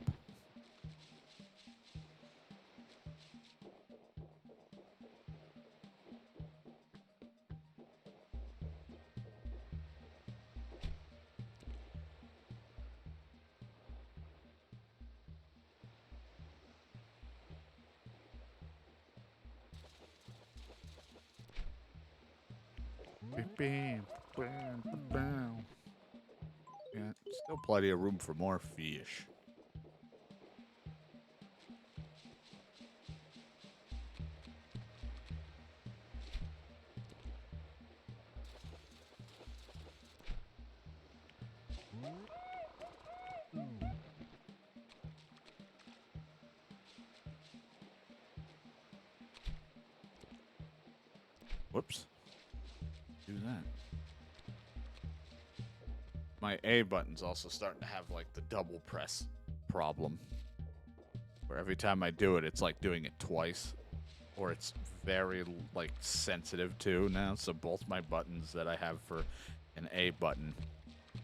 Bam, bam, bam. Yeah, still plenty of room for more fish. Whoops. Do that. My A button's also starting to have like the double press problem. Where every time I do it, it's like doing it twice. Or it's very like sensitive too now. So both my buttons that I have for an A button,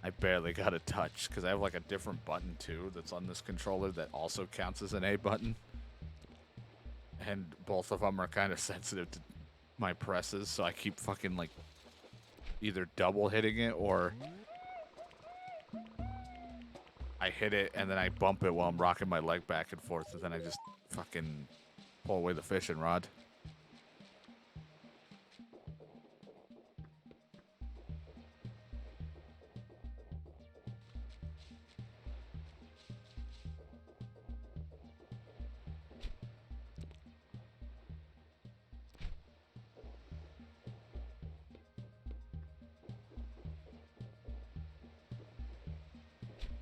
I barely got a touch because I have like a different button too that's on this controller that also counts as an A button. And both of them are kind of sensitive to my presses, so I keep fucking like either double hitting it or I hit it and then I bump it while I'm rocking my leg back and forth, and then I just fucking pull away the fishing rod.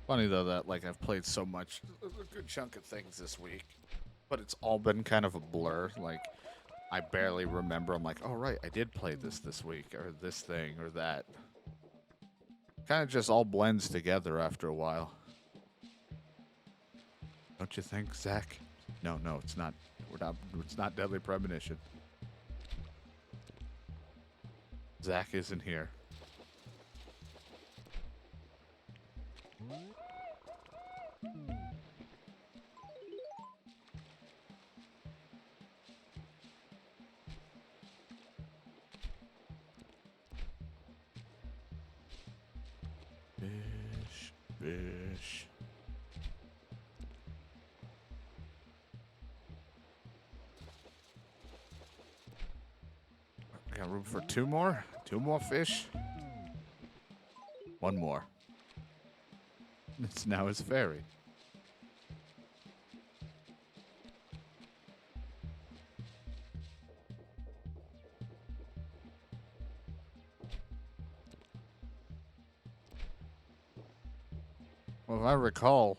Funny though that like I've played so much, a good chunk of things this week, but it's all been kind of a blur. Like I barely remember. I'm like, oh right, I did play this week, or this thing, or that. Kind of just all blends together after a while. Don't you think, Zach? No, it's not. It's not Deadly Premonition. Zach isn't here. Fish. I got room for two more? Two more fish? One more. It's now his ferry. Well, if I recall,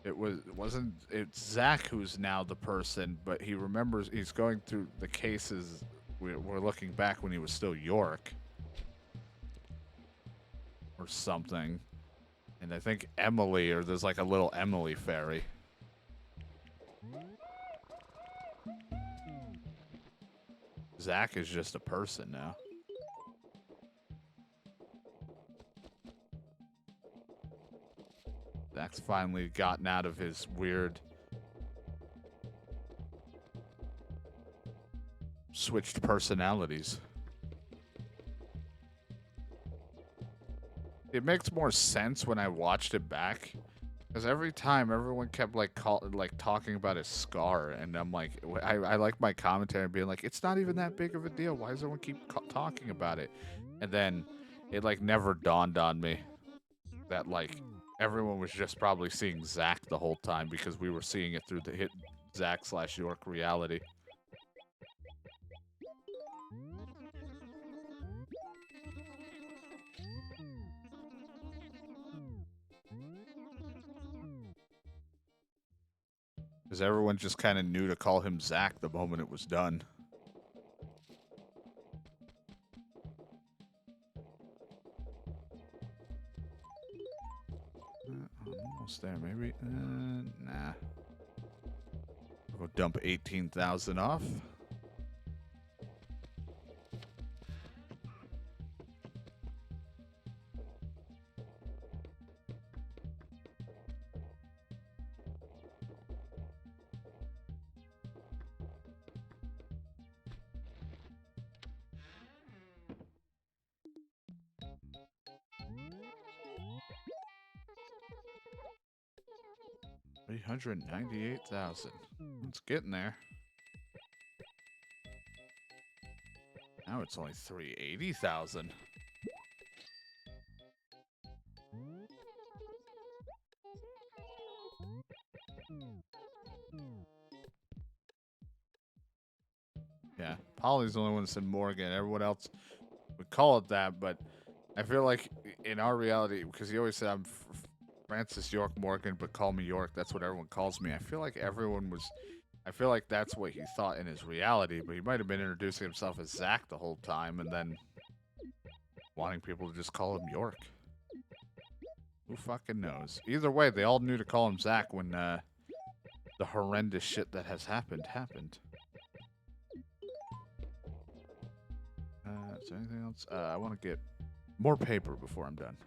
it's Zach who's now the person, but he remembers he's going through the cases. We're looking back when he was still York or something, and I think Emily, or there's like a little Emily fairy. Zach is just a person now. Zach's finally gotten out of his weird switched personalities. It makes more sense when I watched it back, because every time everyone kept like talking about his scar, and I'm like, I like my commentary and being like, it's not even that big of a deal. Why does everyone keep talking about it? And then it like never dawned on me that like everyone was just probably seeing Zach the whole time because we were seeing it through the hit Zach/York reality. Because everyone just kind of knew to call him Zach the moment it was done. Almost there, maybe. Nah. I'll go dump 18,000 off. $398,000. It's getting there. Now it's only $380,000. Yeah, Polly's the only one that said Morgan. Everyone else would call it that, but I feel like in our reality, because he always said I'm Francis York Morgan, but call me York. That's what everyone calls me. I feel like everyone was. I feel like that's what he thought in his reality, but he might have been introducing himself as Zach the whole time and then wanting people to just call him York. Who fucking knows? Either way, they all knew to call him Zach when the horrendous shit that has happened. Is there anything else? I want to get more paper before I'm done.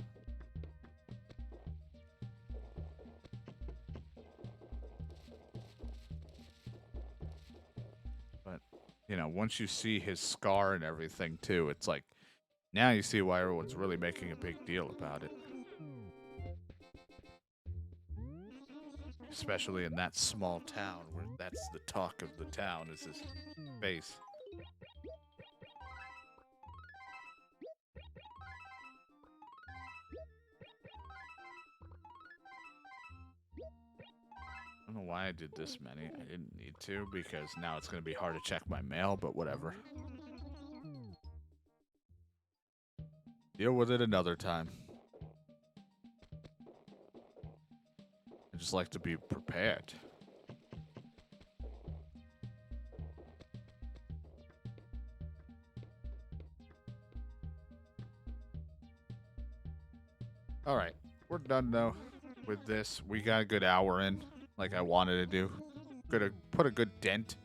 But, you know, once you see his scar and everything, too, it's like, now you see why everyone's really making a big deal about it. Especially in that small town where that's the talk of the town is his face. I don't know why I did this many. I didn't need to because now it's going to be hard to check my mail, but whatever. Deal with it another time. I just like to be prepared. All right, we're done though with this. We got a good hour in, like I wanted to do. Gonna put a good dent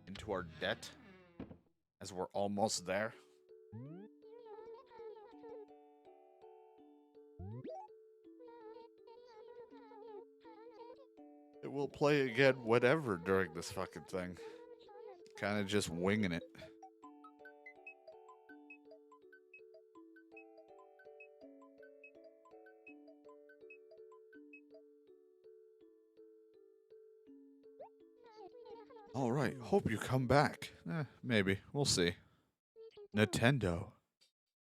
into our debt as we're almost there. It will play again whatever during this fucking thing. Kind of just winging it. All right, hope you come back. Maybe. We'll see. Nintendo.